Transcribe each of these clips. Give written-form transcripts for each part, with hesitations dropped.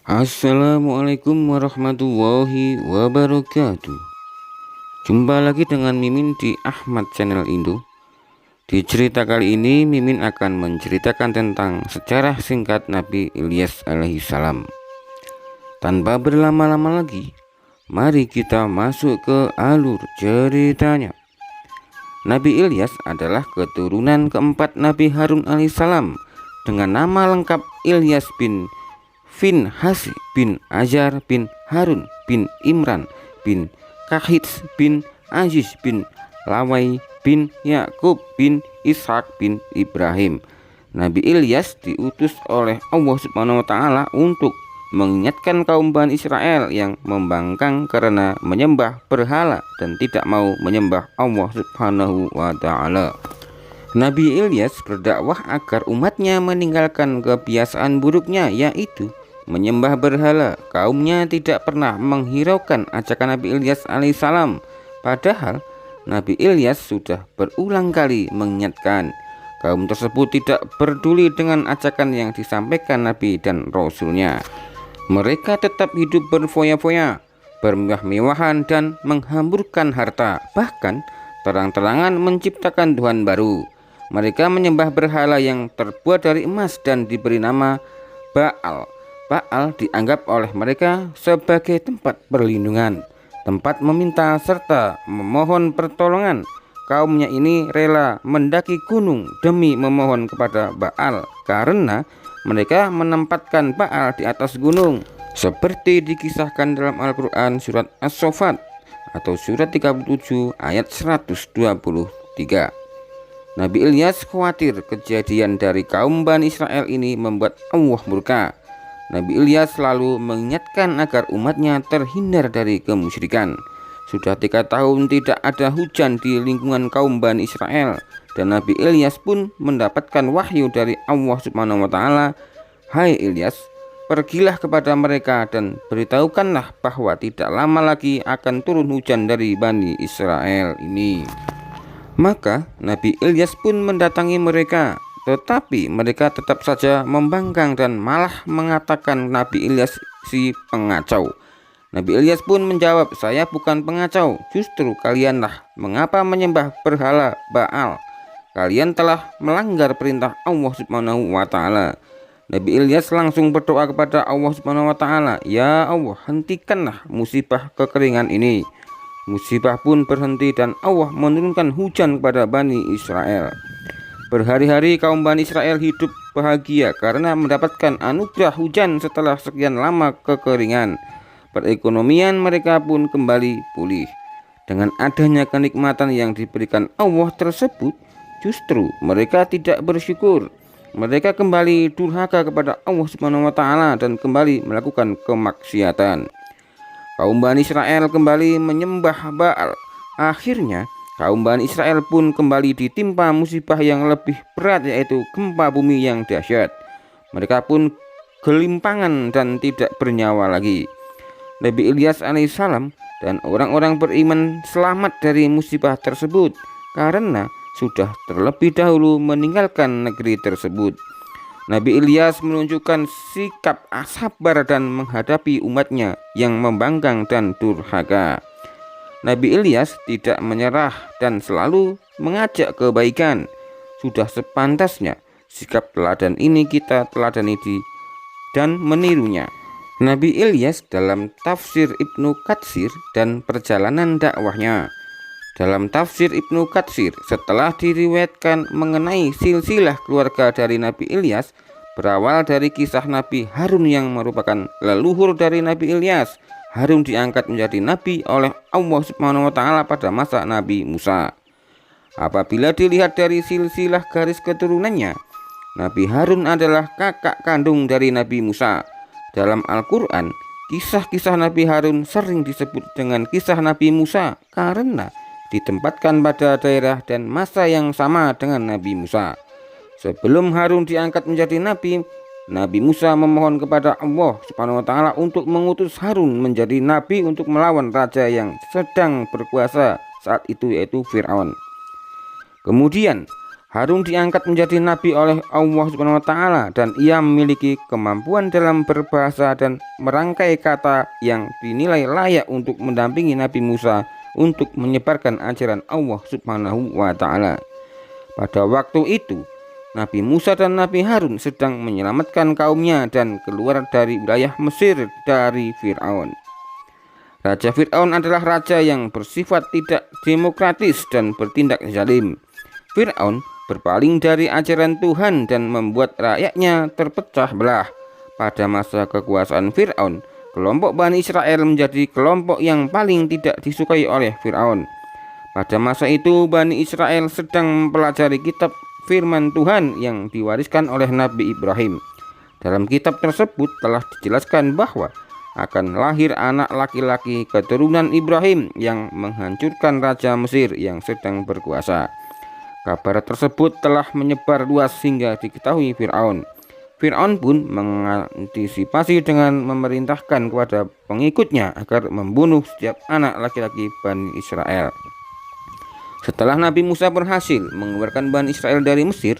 Assalamualaikum warahmatullahi wabarakatuh. Jumpa lagi dengan Mimin di Ahmad Channel Indo. Di cerita kali ini Mimin akan menceritakan tentang sejarah singkat Nabi Ilyas alaihissalam. Tanpa berlama-lama lagi, mari kita masuk ke alur ceritanya. Nabi Ilyas adalah keturunan keempat Nabi Harun alaihissalam dengan nama lengkap Ilyas bin Finhas bin Azar bin Harun bin Imran bin Kahits bin Aziz bin Lawai bin Yakub bin Ishak bin Ibrahim. Nabi Ilyas diutus oleh Allah Subhanahu wa Ta'ala untuk mengingatkan kaum Bani Israel yang membangkang karena menyembah berhala dan tidak mau menyembah Allah Subhanahu wa Ta'ala. Nabi Ilyas berdakwah agar umatnya meninggalkan kebiasaan buruknya, yaitu menyembah berhala. Kaumnya tidak pernah menghiraukan ajakan Nabi Ilyas alaihissalam. Padahal Nabi Ilyas sudah berulang kali mengingatkan. Kaum tersebut tidak peduli dengan ajakan yang disampaikan Nabi dan Rasulnya. Mereka tetap hidup berfoya-foya, bermewah-mewahan dan menghamburkan harta. Bahkan terang-terangan menciptakan Tuhan baru. Mereka menyembah berhala yang terbuat dari emas dan diberi nama Baal. Baal dianggap oleh mereka sebagai tempat perlindungan, tempat meminta serta memohon pertolongan. Kaumnya ini rela mendaki gunung demi memohon kepada Baal karena mereka menempatkan Baal di atas gunung, seperti dikisahkan dalam Al-Quran surat As-Saffat atau surat 37 ayat 123. Nabi Ilyas khawatir kejadian dari kaum Bani Israel ini membuat Allah murka. Nabi Ilyas selalu mengingatkan agar umatnya terhindar dari kemusyrikan. Sudah 3 tahun tidak ada hujan di lingkungan kaum Bani Israel, dan Nabi Ilyas pun mendapatkan wahyu dari Allah Subhanahu wa Ta'ala. Hai Ilyas, pergilah kepada mereka dan beritahukanlah bahwa tidak lama lagi akan turun hujan dari Bani Israel ini. Maka Nabi Ilyas pun mendatangi mereka. Tetapi mereka tetap saja membangkang dan malah mengatakan Nabi Ilyas si pengacau. Nabi Ilyas pun menjawab, saya bukan pengacau, justru kalianlah mengapa menyembah berhala Baal. Kalian telah melanggar perintah Allah Subhanahu wa Ta'ala. Nabi Ilyas langsung berdoa kepada Allah Subhanahu wa Ta'ala, ya Allah, hentikanlah musibah kekeringan ini. Musibah pun berhenti dan Allah menurunkan hujan kepada Bani Israel. Berhari-hari kaum Bani Israel hidup bahagia karena mendapatkan anugerah hujan setelah sekian lama kekeringan. Perekonomian mereka pun kembali pulih. Dengan adanya kenikmatan yang diberikan Allah tersebut, justru mereka tidak bersyukur. Mereka kembali durhaka kepada Allah Subhanahu wa Ta'ala dan kembali melakukan kemaksiatan. Kaum Bani Israel kembali menyembah Baal. Akhirnya kaum Bani Israel pun kembali ditimpa musibah yang lebih berat, yaitu gempa bumi yang dahsyat. Mereka pun gelimpangan dan tidak bernyawa lagi. Nabi Ilyas alaihissalam dan orang-orang beriman selamat dari musibah tersebut karena sudah terlebih dahulu meninggalkan negeri tersebut. Nabi Ilyas menunjukkan sikap sabar dan menghadapi umatnya yang membangkang dan durhaka. Nabi Ilyas tidak menyerah dan selalu mengajak kebaikan. Sudah sepantasnya sikap teladan ini kita teladani dan menirunya. Nabi Ilyas dalam tafsir Ibnu Katsir dan perjalanan dakwahnya. Dalam tafsir Ibnu Katsir, setelah diriwayatkan mengenai silsilah keluarga dari Nabi Ilyas, berawal dari kisah Nabi Harun yang merupakan leluhur dari Nabi Ilyas. Harun diangkat menjadi nabi oleh Allah Subhanahu wa Ta'ala pada masa Nabi Musa. Apabila dilihat dari silsilah garis keturunannya, Nabi Harun adalah kakak kandung dari Nabi Musa. Dalam Al-Quran, kisah-kisah Nabi Harun sering disebut dengan kisah Nabi Musa karena ditempatkan pada daerah dan masa yang sama dengan Nabi Musa. Sebelum Harun diangkat menjadi nabi, Nabi Musa memohon kepada Allah Subhanahu wa Ta'ala untuk mengutus Harun menjadi nabi untuk melawan raja yang sedang berkuasa saat itu, yaitu Fir'aun. Kemudian Harun diangkat menjadi nabi oleh Allah Subhanahu wa taala dan ia memiliki kemampuan dalam berbahasa dan merangkai kata yang dinilai layak untuk mendampingi Nabi Musa untuk menyebarkan ajaran Allah Subhanahu wa taala. Pada waktu itu, Nabi Musa dan Nabi Harun sedang menyelamatkan kaumnya dan keluar dari wilayah Mesir dari Fir'aun. Raja Fir'aun adalah raja yang bersifat tidak demokratis dan bertindak zalim. Fir'aun berpaling dari ajaran Tuhan dan membuat rakyatnya terpecah belah. Pada masa kekuasaan Fir'aun, kelompok Bani Israel menjadi kelompok yang paling tidak disukai oleh Fir'aun. Pada masa itu Bani Israel sedang mempelajari kitab firman Tuhan yang diwariskan oleh Nabi Ibrahim. Dalam kitab tersebut telah dijelaskan bahwa akan lahir anak laki-laki keturunan Ibrahim yang menghancurkan Raja Mesir yang sedang berkuasa. Kabar tersebut telah menyebar luas hingga diketahui Fir'aun. Fir'aun pun mengantisipasi dengan memerintahkan kepada pengikutnya agar membunuh setiap anak laki-laki Bani Israel. Setelah Nabi Musa berhasil mengeluarkan Bani Israel dari Mesir,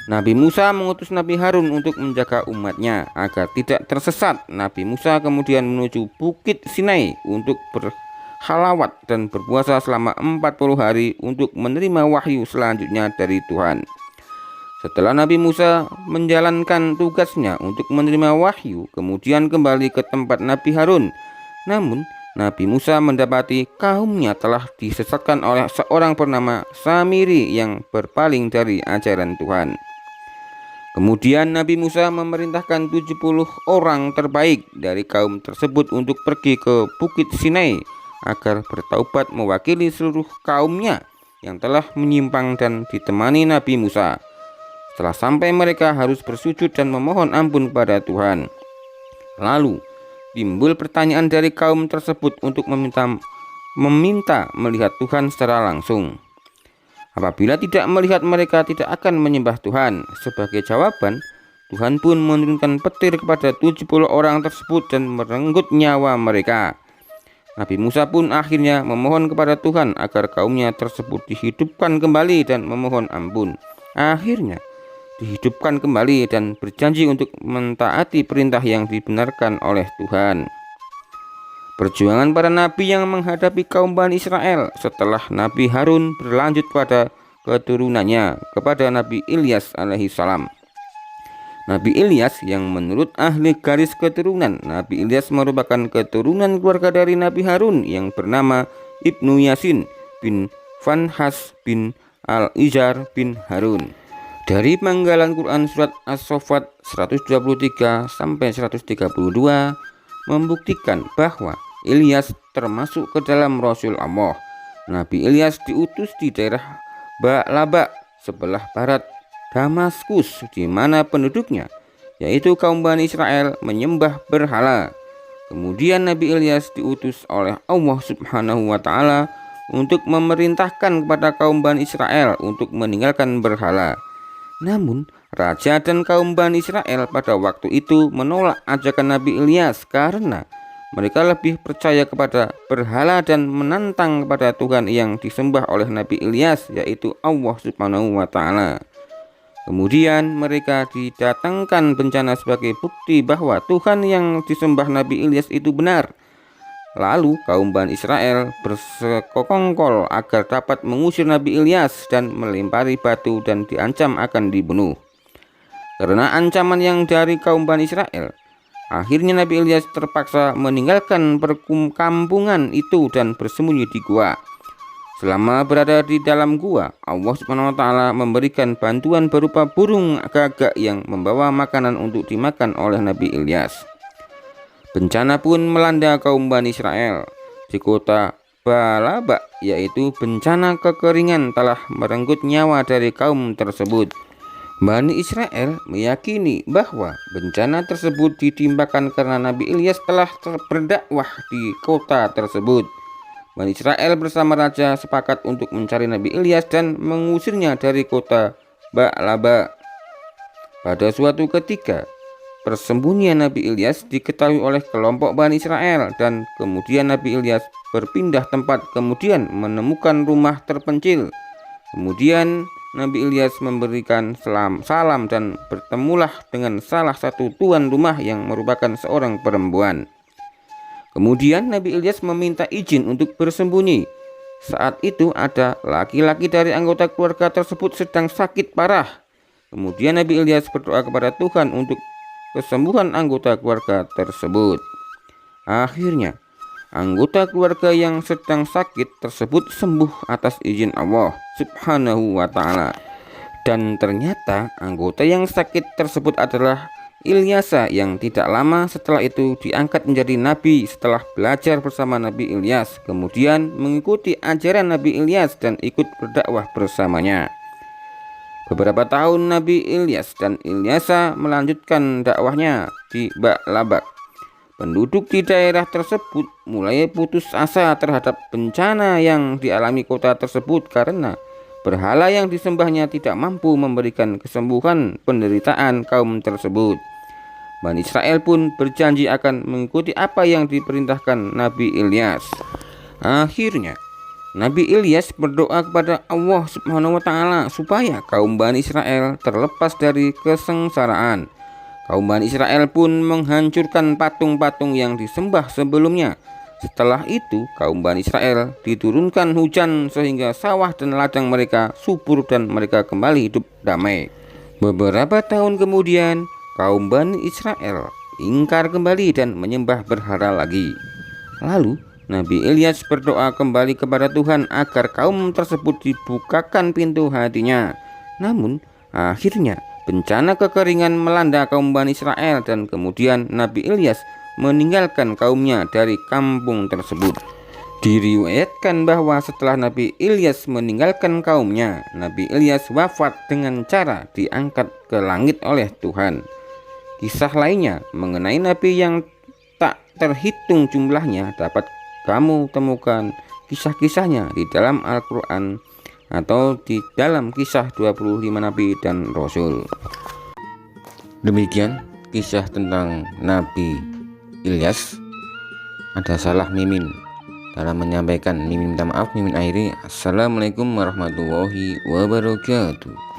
Nabi Musa mengutus Nabi Harun untuk menjaga umatnya agar tidak tersesat. Nabi Musa kemudian menuju Bukit Sinai untuk berhalawat dan berpuasa selama 40 hari untuk menerima wahyu selanjutnya dari Tuhan. Setelah Nabi Musa menjalankan tugasnya untuk menerima wahyu, kemudian kembali ke tempat Nabi Harun. Namun, Nabi Musa mendapati kaumnya telah disesatkan oleh seorang bernama Samiri yang berpaling dari ajaran Tuhan. Kemudian Nabi Musa memerintahkan 70 orang terbaik dari kaum tersebut untuk pergi ke Bukit Sinai agar bertaubat mewakili seluruh kaumnya yang telah menyimpang dan ditemani Nabi Musa. Setelah sampai mereka harus bersujud dan memohon ampun kepada Tuhan. Lalu timbul pertanyaan dari kaum tersebut untuk meminta melihat Tuhan secara langsung. Apabila tidak melihat, mereka tidak akan menyembah Tuhan. Sebagai jawaban, Tuhan pun menurunkan petir kepada 70 orang tersebut dan merenggut nyawa mereka. Nabi Musa pun akhirnya memohon kepada Tuhan agar kaumnya tersebut dihidupkan kembali dan memohon ampun. Akhirnya dihidupkan kembali dan berjanji untuk mentaati perintah yang dibenarkan oleh Tuhan. Perjuangan para nabi yang menghadapi kaum Bani Israel setelah Nabi Harun berlanjut pada keturunannya kepada Nabi Ilyas alaihissalam. Nabi Ilyas yang menurut ahli garis keturunan, Nabi Ilyas merupakan keturunan keluarga dari Nabi Harun yang bernama Ibnu Yasin bin Fanhas bin Al-Izar bin Harun. Dari penggalan Quran surat As-Saffat 123 sampai 132 membuktikan bahwa Ilyas termasuk ke dalam Rasul Allah. Nabi Ilyas diutus di daerah Ba'laba sebelah barat Damaskus, di mana penduduknya, yaitu kaum Bani Israel, menyembah berhala. Kemudian Nabi Ilyas diutus oleh Allah Subhanahu wa taala untuk memerintahkan kepada kaum Bani Israel untuk meninggalkan berhala. Namun, raja dan kaum Bani Israel pada waktu itu menolak ajakan Nabi Ilyas karena mereka lebih percaya kepada berhala dan menantang kepada Tuhan yang disembah oleh Nabi Ilyas, yaitu Allah Subhanahu wa taala. Kemudian mereka didatangkan bencana sebagai bukti bahwa Tuhan yang disembah Nabi Ilyas itu benar. Lalu kaum Bani Israel bersekongkol agar dapat mengusir Nabi Ilyas dan melempari batu dan diancam akan dibunuh. Karena ancaman yang dari kaum Bani Israel, akhirnya Nabi Ilyas terpaksa meninggalkan perkampungan itu dan bersembunyi di gua. Selama berada di dalam gua, Allah Subhanahu wa taala memberikan bantuan berupa burung gagak yang membawa makanan untuk dimakan oleh Nabi Ilyas. Bencana pun melanda kaum Bani Israel di kota Ba'laba, yaitu bencana kekeringan telah merenggut nyawa dari kaum tersebut. Bani Israel meyakini bahwa bencana tersebut ditimpakan karena Nabi Ilyas telah berdakwah di kota tersebut. Bani Israel bersama raja sepakat untuk mencari Nabi Ilyas dan mengusirnya dari kota Ba'laba. Pada suatu ketika, persembunyian Nabi Ilyas diketahui oleh kelompok Bani Israel dan kemudian Nabi Ilyas berpindah tempat, kemudian menemukan rumah terpencil. Kemudian Nabi Ilyas memberikan salam dan bertemulah dengan salah satu tuan rumah yang merupakan seorang perempuan. Kemudian Nabi Ilyas meminta izin untuk bersembunyi. Saat itu ada laki-laki dari anggota keluarga tersebut sedang sakit parah. Kemudian Nabi Ilyas berdoa kepada Tuhan untuk kesembuhan anggota keluarga tersebut. Akhirnya anggota keluarga yang sedang sakit tersebut sembuh atas izin Allah Subhanahu wa ta'ala. Dan ternyata anggota yang sakit tersebut adalah Ilyasa yang tidak lama setelah itu diangkat menjadi nabi setelah belajar bersama Nabi Ilyas, kemudian mengikuti ajaran Nabi Ilyas dan ikut berdakwah bersamanya. Beberapa tahun Nabi Ilyas dan Ilyasa melanjutkan dakwahnya di Ba'labak. Penduduk di daerah tersebut mulai putus asa terhadap bencana yang dialami kota tersebut karena berhala yang disembahnya tidak mampu memberikan kesembuhan penderitaan kaum tersebut. Bani Israel pun berjanji akan mengikuti apa yang diperintahkan Nabi Ilyas. Akhirnya Nabi Ilyas berdoa kepada Allah Subhanahu wa ta'ala supaya kaum Bani Israel terlepas dari kesengsaraan. Kaum Bani Israel pun menghancurkan patung-patung yang disembah sebelumnya. Setelah itu kaum Bani Israel diturunkan hujan sehingga sawah dan ladang mereka subur dan mereka kembali hidup damai. Beberapa tahun kemudian kaum Bani Israel ingkar kembali dan menyembah berhala lagi. Lalu Nabi Ilyas berdoa kembali kepada Tuhan agar kaum tersebut dibukakan pintu hatinya. Namun akhirnya bencana kekeringan melanda kaum Bani Israel dan kemudian Nabi Ilyas meninggalkan kaumnya dari kampung tersebut. Diriwayatkan bahwa setelah Nabi Ilyas meninggalkan kaumnya, Nabi Ilyas wafat dengan cara diangkat ke langit oleh Tuhan. Kisah lainnya mengenai Nabi yang tak terhitung jumlahnya dapat kamu temukan kisah-kisahnya di dalam Al-Quran atau di dalam kisah 25 Nabi dan Rasul. Demikian kisah tentang Nabi Ilyas. Ada salah Mimin dalam menyampaikan. Mimin minta maaf, Mimin akhiri. Assalamualaikum warahmatullahi wabarakatuh.